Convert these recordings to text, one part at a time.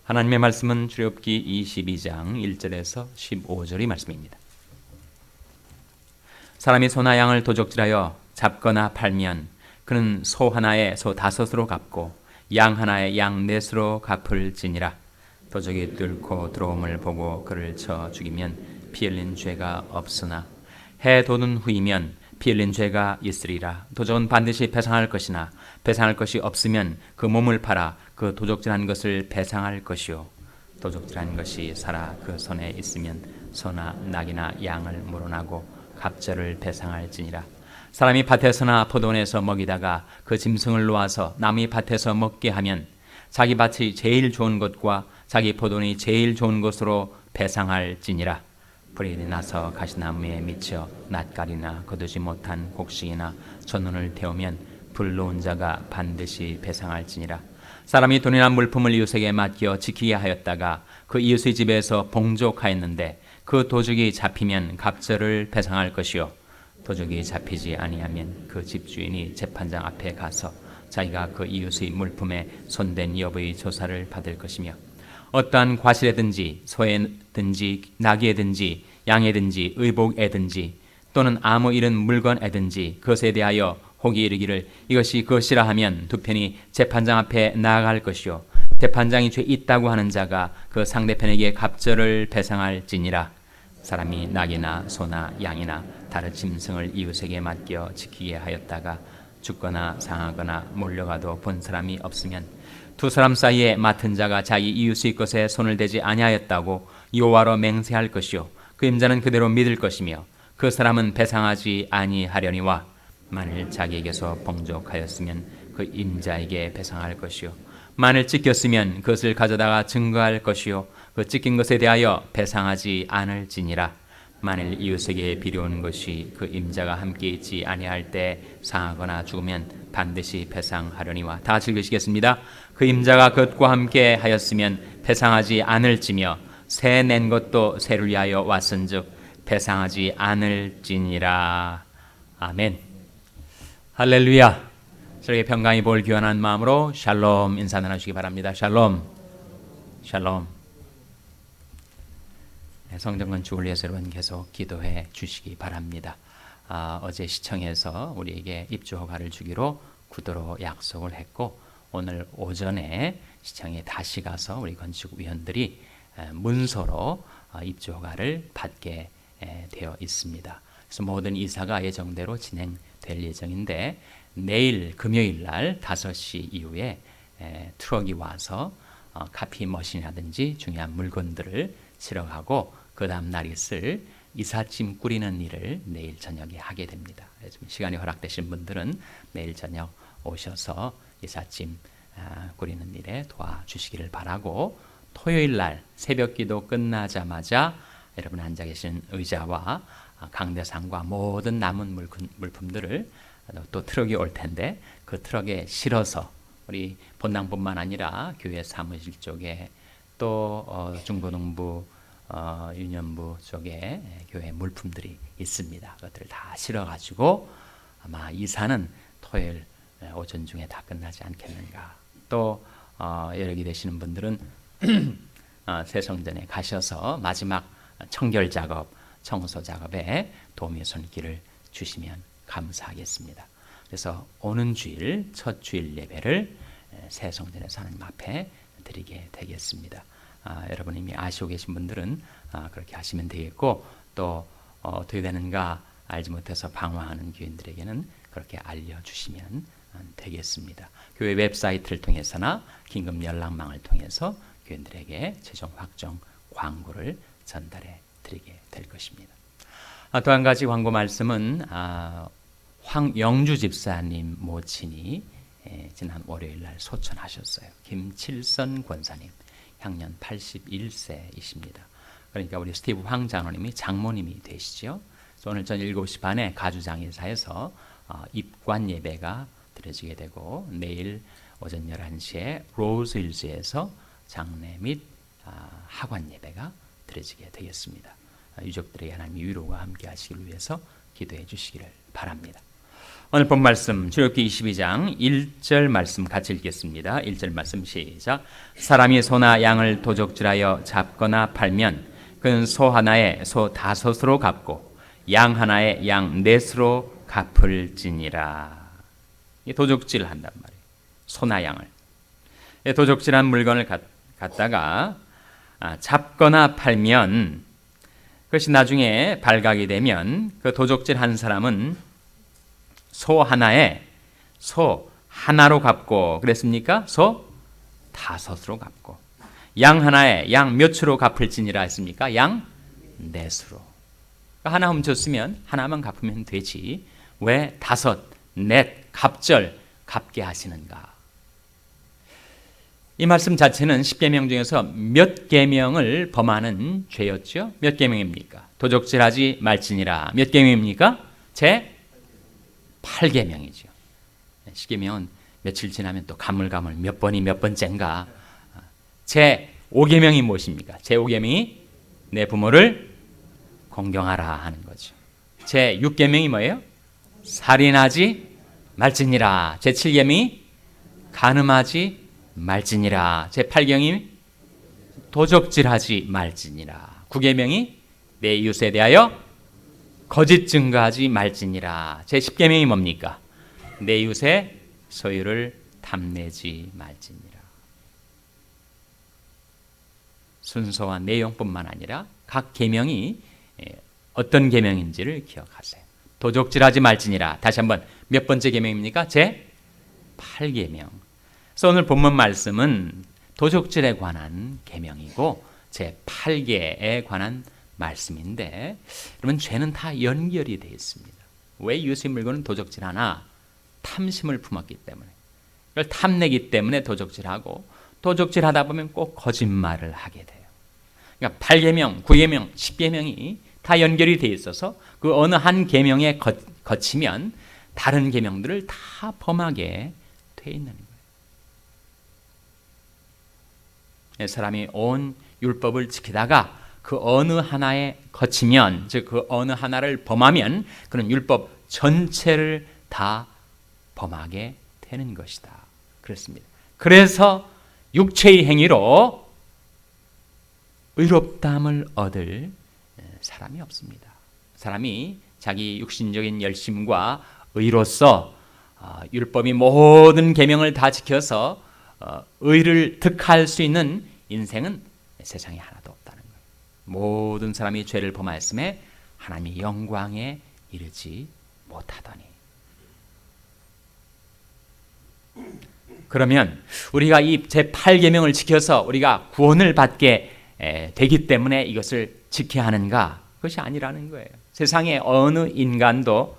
하나님의 말씀은 출애굽기 22장 1절에서 15절의 말씀입니다. 사람이 소나 양을 도적질하여 잡거나 팔면 그는 소 하나에 소 다섯으로 갚고 양 하나에 양 넷으로 갚을지니라. 도적이 뚫고 들어옴을 보고 그를 쳐 죽이면 피 흘린 죄가 없으나 해 돋은 후이면 피 흘린 죄가 있으리라. 도적은 반드시 배상할 것이나 배상할 것이 없으면 그 몸을 팔아 그 도적질한 것을 배상할 것이요 도적질한 것이 살아 그 손에 있으면 소나 낙이나 양을 물어나고 갑절을 배상할지니라. 사람이 밭에서나 포도원에서 먹이다가 그 짐승을 놓아서 남의 밭에서 먹게 하면 자기 밭이 제일 좋은 것과 자기 포도원이 제일 좋은 것으로 배상할지니라. 불이 나서 가시나무에 미쳐 낫가리나 거두지 못한 곡식이나 전원을 태우면 불 놓은 자가 반드시 배상할지니라. 사람이 돈이나 물품을 이웃에게 맡겨 지키게 하였다가 그 이웃의 집에서 봉족하였는데 그 도적이 잡히면 갑절을 배상할 것이요 도적이 잡히지 아니하면 그 집주인이 재판장 앞에 가서 자기가 그 이웃의 물품에 손댄 여부의 조사를 받을 것이며 어떠한 과실에든지 소에든지 나귀에든지 양에든지 의복에든지 또는 아무 이런 물건에든지 그것에 대하여 혹이 이르기를 이것이 그것이라 하면 두 편이 재판장 앞에 나아갈 것이요 재판장이 죄 있다고 하는 자가 그 상대편에게 갑절을 배상할지니라. 사람이 낙이나 소나 양이나 다른 짐승을 이웃에게 맡겨 지키게 하였다가 죽거나 상하거나 몰려가도 본 사람이 없으면 두 사람 사이에 맡은 자가 자기 이웃의 것에 손을 대지 아니하였다고 여호와로 맹세할 것이요 그 임자는 그대로 믿을 것이며 그 사람은 배상하지 아니하려니와 만일 자기에게서 봉족하였으면 그 임자에게 배상할 것이요 만일 찢겼으면 그것을 가져다가 증거할 것이요 그 찢긴 것에 대하여 배상하지 않을지니라. 만일 이웃에게 빌려온 것이 그 임자가 함께 있지 아니할 때 상하거나 죽으면 반드시 배상하려니와. 다 같이 읽으시겠습니다. 그 임자가 그것과 함께 하였으면 배상하지 않을지며 새 낸 것도 새를 위하여 왔은즉 배상하지 않을지니라. 아멘. 할렐루야. 저에게 평강이 볼 귀환한 마음으로 샬롬 인사 나누시기 바랍니다. 샬롬. 샬롬. 성전 건축을 위해서 여러분 계속 기도해 주시기 바랍니다. 어제 시청에서 우리에게 입주 허가를 주기로 구도로 약속을 했고 오늘 오전에 시청에 다시 가서 우리 건축위원들이 문서로 입주 허가를 받게 되어 있습니다. 그래서 모든 이사가 예정대로 진행될 예정인데 내일 금요일 날 5시 이후에 트럭이 와서 카피 머신이라든지 중요한 물건들을 실어가고 그 다음 날 있을 이삿짐 꾸리는 일을 내일 저녁에 하게 됩니다. 시간이 허락되신 분들은 내일 저녁 오셔서 이삿짐 꾸리는 일에 도와주시기를 바라고 토요일 날 새벽기도 끝나자마자 여러분 앉아 계신 의자와 강대상과 모든 남은 물품들을 또 트럭이 올 텐데 그 트럭에 실어서 우리 본당뿐만 아니라 교회 사무실 쪽에 또 중고등부 유년부 쪽에 교회 물품들이 있습니다. 그것들을 다 실어가지고 아마 이사는 토요일 오전 중에 다 끝나지 않겠는가. 또 여력이 되시는 분들은 새성전에 가셔서 마지막 청결 작업, 청소 작업에 도움의 손길을 주시면 감사하겠습니다. 그래서 오는 주일 첫 주일 예배를 새성전에서 하나님 앞에 드리게 되겠습니다. 여러분 이미 아시고 계신 분들은 그렇게 하시면 되겠고 또 어떻게 되는가 알지 못해서 방황하는 교인들에게는 그렇게 알려주시면 되겠습니다. 교회 웹사이트를 통해서나 긴급 연락망을 통해서 교인들에게 최종 확정 광고를 전달해 드리게 될 것입니다. 또 한 가지 광고 말씀은 황영주 집사님 모친이 지난 월요일 날 소천하셨어요. 김칠선 권사님 향년 81세이십니다. 그러니까 우리 스티브 황 장로님이 장모님이 되시죠. 오늘 저녁 7시 반에 가주장의사에서 입관 예배가 드려지게 되고 내일 오전 11시에 로즈힐즈에서 장례 및 하관 예배가 드려지게 되겠습니다. 유족들에게 하나님의 위로가 함께 하시길 위해서 기도해 주시기를 바랍니다. 오늘 본 말씀 출애굽기 22장 1절 말씀 같이 읽겠습니다. 1절 말씀 시작. 사람이 소나 양을 도적질하여 잡거나 팔면 그는 소 하나에 소 다섯으로 갚고 양 하나에 양 넷으로 갚을지니라. 도적질 한단 말이에요. 소나 양을. 도적질한 물건을 갖다가 잡거나 팔면 그것이 나중에 발각이 되면 그 도적질 한 사람은 소 하나에 소 하나로 갚고 그랬습니까? 소 다섯으로 갚고 양 하나에 양 몇으로 갚을지니라 했습니까? 양 넷으로. 하나 훔쳤으면 하나만 갚으면 되지 왜 다섯, 넷, 갑절 갚게 하시는가? 이 말씀 자체는 10계명 중에서 몇 계명을 범하는 죄였죠? 몇 계명입니까? 도적질하지 말지니라. 몇 계명입니까? 제 8계명이죠. 10계명은 며칠 지나면 또 가물가물 몇 번이 몇 번째인가. 제 5계명이 무엇입니까? 제 5계명이 내 부모를 공경하라 하는 거죠. 제 6계명이 뭐예요? 살인하지 말지니라. 제 7계명이 간음하지 말지니라. 제 8계명이 도적질하지 말지니라. 9계명이 내 이웃에 대하여 거짓 증거하지 말지니라. 제 10계명이 뭡니까? 내 이웃의 소유를 탐내지 말지니라. 순서와 내용뿐만 아니라 각 계명이 어떤 계명인지를 기억하세요. 도적질하지 말지니라. 다시 한번 몇 번째 계명입니까? 제 8계명. 그래서 오늘 본문 말씀은 도적질에 관한 계명이고 제 8계에 관한 말씀인데 여러분 죄는 다 연결이 되어 있습니다. 왜 이웃의 물건은 도적질하나? 탐심을 품었기 때문에. 그걸 탐내기 때문에 도적질하고 도적질하다 보면 꼭 거짓말을 하게 돼요. 그러니까 8계명, 9계명, 10계명이 다 연결이 되어 있어서 그 어느 한 계명에 거치면 다른 계명들을 다 범하게 돼 있는 거예요. 사람이 온 율법을 지키다가 그 어느 하나에 거치면 즉 그 어느 하나를 범하면 그는 율법 전체를 다 범하게 되는 것이다. 그렇습니다. 그래서 육체의 행위로 의롭다함을 얻을 사람이 없습니다. 사람이 자기 육신적인 열심과 의로서 율법이 모든 계명을 다 지켜서 의를 득할 수 있는 인생은 세상에 하나도 없다는 거예요. 모든 사람이 죄를 범하였음에 하나님의 영광에 이르지 못하더니. 그러면 우리가 이 제8계명을 지켜서 우리가 구원을 받게 되기 때문에 이것을 지켜야 하는가? 그것이 아니라는 거예요. 세상에 어느 인간도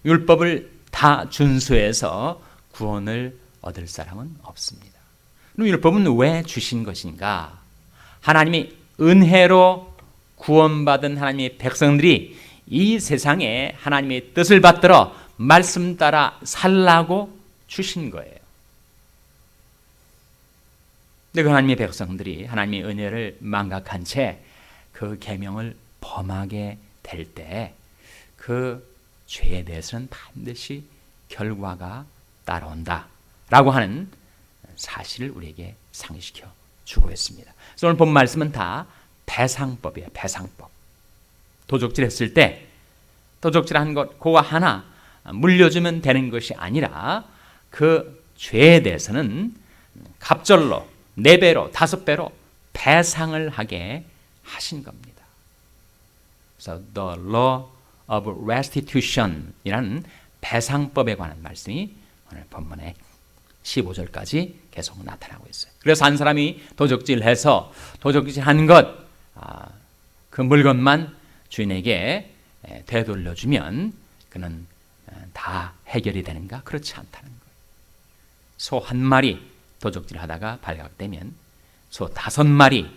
율법을 다 준수해서 구원을 얻을 사람은 없습니다. 그럼 율법은 왜 주신 것인가? 하나님이 은혜로 구원받은 하나님의 백성들이 이 세상에 하나님의 뜻을 받들어 말씀 따라 살라고 주신 거예요. 근데 그 하나님의 백성들이 하나님의 은혜를 망각한 채 그 계명을 범하게 될 때 그 죄에 대해서는 반드시 결과가 따라온다 라고 하는 사실을 우리에게 상기시켜 주고 있습니다. 그래서 오늘 본 말씀은 다 배상법이에요. 배상법. 도적질했을 때 도적질한 것 그거 하나 물려주면 되는 것이 아니라 그 죄에 대해서는 갑절로 4배로 5배로 배상을 하게 하신 겁니다. 그래서 The Law of Restitution 이라는 배상법에 관한 말씀이 오늘 본문에 15절까지 계속 나타나고 있어요. 그래서 한 사람이 도적질해서 도적질한 것 그 물건만 주인에게 되돌려주면 그는 다 해결이 되는가? 그렇지 않다는 거예요. 소 한 마리 도적질하다가 발각되면 소 5마리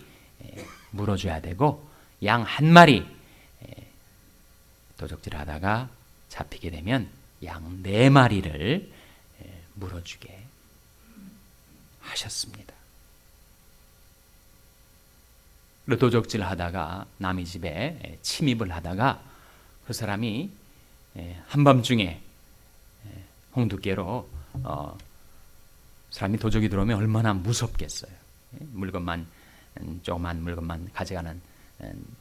물어줘야 되고 양 1마리 도적질하다가 잡히게 되면 양 4마리를 물어주게 하셨습니다. 그리고 도적질하다가 남의 집에 침입을 하다가 그 사람이 한밤중에 홍두깨로 사람이 도적이 들어오면 얼마나 무섭겠어요. 물건만 조그만 물건만 가져가는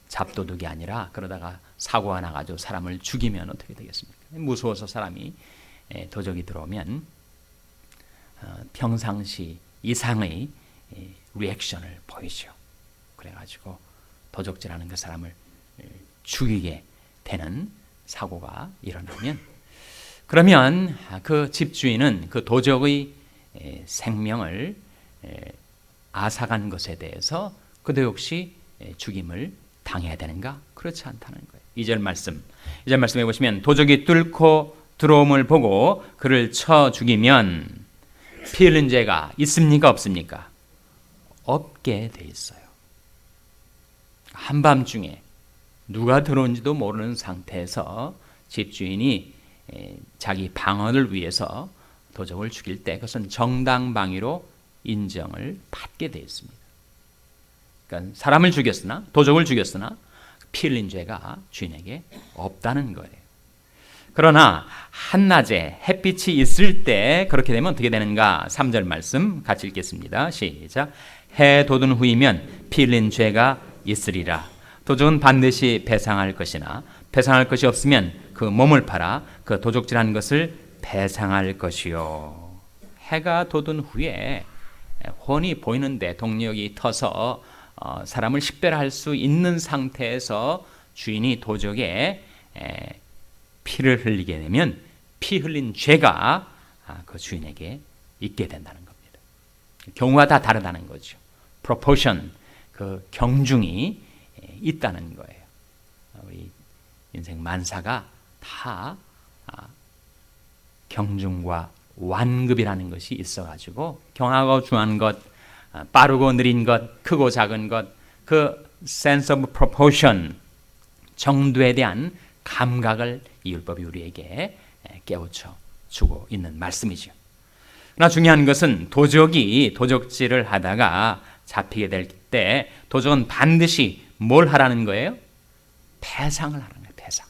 잡도둑이 아니라 그러다가 사고가 나가지고 사람을 죽이면 어떻게 되겠습니까? 무서워서 사람이 도적이 들어오면 평상시 이상의 리액션을 보이죠. 그래가지고 도적질하는 그 사람을 죽이게 되는 사고가 일어나면, 그러면 그 집주인은 그 도적의 생명을 앗아간 것에 대해서 그도 역시 죽임을 당해야 되는가? 그렇지 않다는 거예요. 2절 말씀에 보시면 도적이 뚫고 들어옴을 보고 그를 쳐 죽이면 피 흘린 죄가 있습니까? 없습니까? 없게 돼 있어요. 한밤중에 누가 들어온지도 모르는 상태에서 집주인이 자기 방어를 위해서 도적을 죽일 때 그것은 정당방위로 인정을 받게 되어 있습니다. 그러니까 사람을 죽였으나, 도적을 죽였으나 피 흘린 죄가 주인에게 없다는 거예요. 그러나 한낮에 햇빛이 있을 때 그렇게 되면 어떻게 되는가? 3절 말씀 같이 읽겠습니다. 시작. 해 돋은 후이면 피 흘린 죄가 있으리라. 도적은 반드시 배상할 것이나 배상할 것이 없으면 그 몸을 팔아 그 도적질한 것을 배상할 것이요. 해가 돋은 후에 훤히 보이는데 동력이 터서 사람을 식별할 수 있는 상태에서 주인이 도적에 피를 흘리게 되면 피 흘린 죄가 그 주인에게 있게 된다는 겁니다. 경우가 다 다르다는 거죠. proportion, 그 경중이 있다는 거예요. 우리 인생 만사가 다 경중과 완급이라는 것이 있어가지고 경하고 중한 것, 빠르고 느린 것, 크고 작은 것, 그 sense of proportion, 정도에 대한 감각을 이 율법이 우리에게 깨우쳐 주고 있는 말씀이죠. 그러나 중요한 것은 도적이 도적질을 하다가 잡히게 될 때 도적은 반드시 뭘 하라는 거예요? 배상을 하라는 거예요. 배상.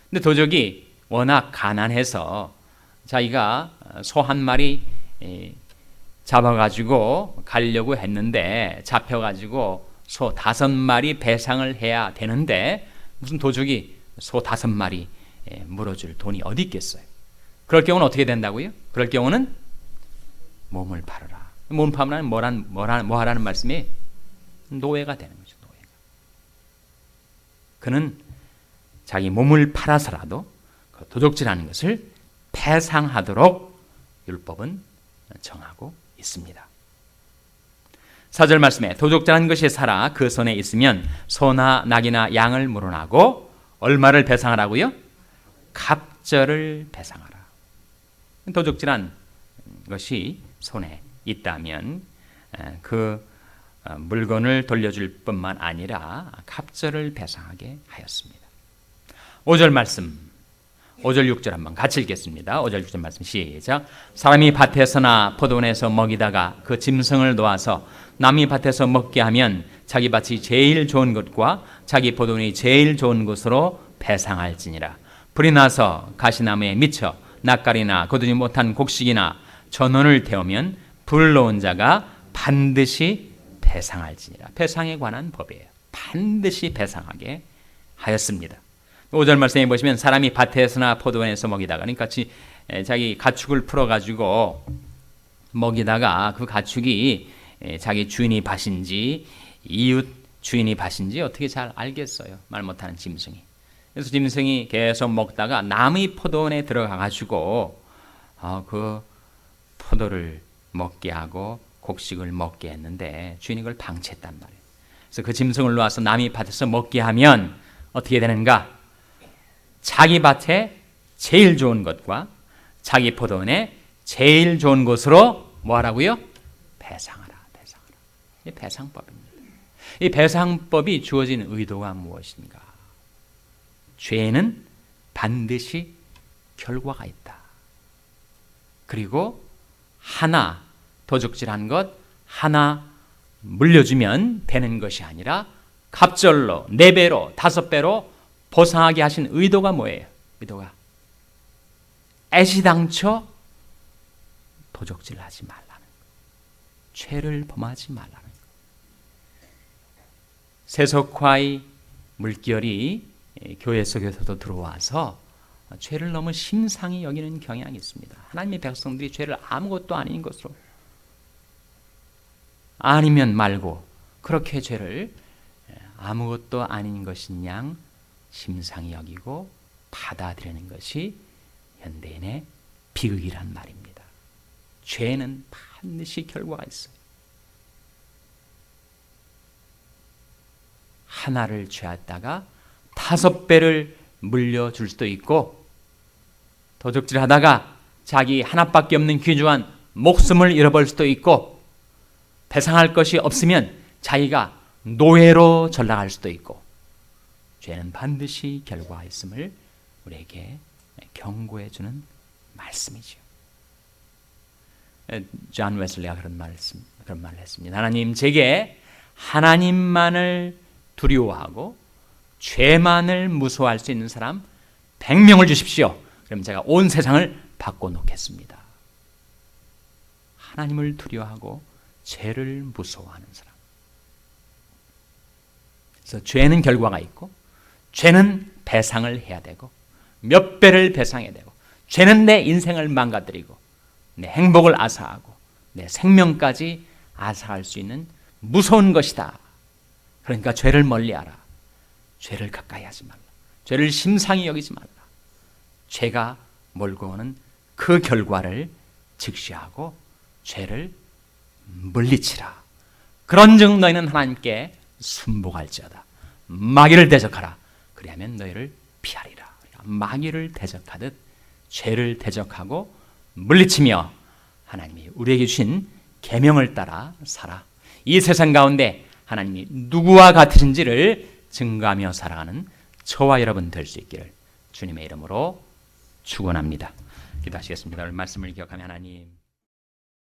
근데 도적이 워낙 가난해서 자기가 소 한 마리 잡아가지고 가려고 했는데 잡혀가지고 소 5마리 배상을 해야 되는데 무슨 도적이 소 5마리 물어줄 돈이 어디 있겠어요? 그럴 경우는 어떻게 된다고요? 그럴 경우는 몸을 팔아라. 몸 팔면 뭐 하라는 말씀이? 노예가 되는 거죠. 노예가. 그는 자기 몸을 팔아서라도 그 도적질하는 것을 배상하도록 율법은 정하고 있습니다. 4절 말씀에 도적질한 것이 살아 그 손에 있으면 소나 낙이나 양을 물어나고 얼마를 배상하라고요? 갑절을 배상하라. 도적질한 것이 손에 있다면 그 물건을 돌려줄 뿐만 아니라 갑절을 배상하게 하였습니다. 5절 말씀, 5절 6절 한번 같이 읽겠습니다. 5절 6절 말씀 시작. 사람이 밭에서나 포도원에서 먹이다가 그 짐승을 놓아서 남이 밭에서 먹게 하면 자기 밭이 제일 좋은 것과 자기 포도원이 제일 좋은 것으로 배상할지니라. 불이 나서 가시나무에 미쳐 낯가리나 거두지 못한 곡식이나 전원을 태우면 불러온 자가 반드시 배상할지니라. 배상에 관한 법이에요. 반드시 배상하게 하였습니다. 5절 말씀에 보시면 사람이 밭에서나 포도원에서 먹이다가, 그러니까 자기 가축을 풀어가지고 먹이다가 그 가축이 자기 주인이 밭인지 이웃 주인이 밭인지 어떻게 잘 알겠어요? 말 못하는 짐승이. 그래서 짐승이 계속 먹다가 남의 포도원에 들어가가지고 그 포도를 먹게 하고 곡식을 먹게 했는데 주인이 그걸 방치했단 말이에요. 그래서 그 짐승을 놓아서 남의 밭에서 먹게 하면 어떻게 되는가? 자기 밭에 제일 좋은 것과 자기 포도원에 제일 좋은 것으로 뭐 하라고요? 배상하라. 이 배상법입니다. 이 배상법이 주어진 의도가 무엇인가? 죄는 반드시 결과가 있다. 그리고 하나 도적질한 것 하나 물려주면 되는 것이 아니라 갑절로 4배로 5배로 보상하게 하신 의도가 뭐예요? 의도가 애시당초 도적질하지 말라는 거예요. 죄를 범하지 말라는 거예요. 세속화의 물결이 교회 속에서도 들어와서 죄를 너무 심상히 여기는 경향이 있습니다. 하나님의 백성들이 죄를 아무것도 아닌 것으로, 아니면 말고 그렇게 죄를 아무것도 아닌 것인 양 심상히 여기고 받아들이는 것이 현대인의 비극이란 말입니다. 죄는 반드시 결과가 있어요. 하나를 죄했다가 5배를 물려줄 수도 있고, 도적질하다가 자기 하나밖에 없는 귀중한 목숨을 잃어버릴 수도 있고, 배상할 것이 없으면 자기가 노예로 전락할 수도 있고, 죄는 반드시 결과가 있음을 우리에게 경고해 주는 말씀이죠. 존 웨슬리가 그런 말을 했습니다. 하나님, 제게 하나님만을 두려워하고 죄만을 무서워할 수 있는 사람 100명을 주십시오. 그럼 제가 온 세상을 바꿔놓겠습니다. 하나님을 두려워하고 죄를 무서워하는 사람. 그래서 죄는 결과가 있고, 죄는 배상을 해야 되고, 몇 배를 배상해야 되고, 죄는 내 인생을 망가뜨리고 내 행복을 앗아가고 내 생명까지 앗아갈 수 있는 무서운 것이다. 그러니까 죄를 멀리하라. 죄를 가까이 하지 말라. 죄를 심상히 여기지 말라. 죄가 몰고 오는 그 결과를 직시하고 죄를 물리치라. 그런즉 너희는 하나님께 순복할지어다. 마귀를 대적하라. 그리하면 너희를 피하리라. 마귀를 대적하듯 죄를 대적하고 물리치며 하나님이 우리에게 주신 계명을 따라 살아. 이 세상 가운데 하나님이 누구와 같으신지를 증거하며 살아가는 저와 여러분 될 수 있기를 주님의 이름으로 축원합니다. 기도하시겠습니다. 오늘 말씀을 기억하며 하나님,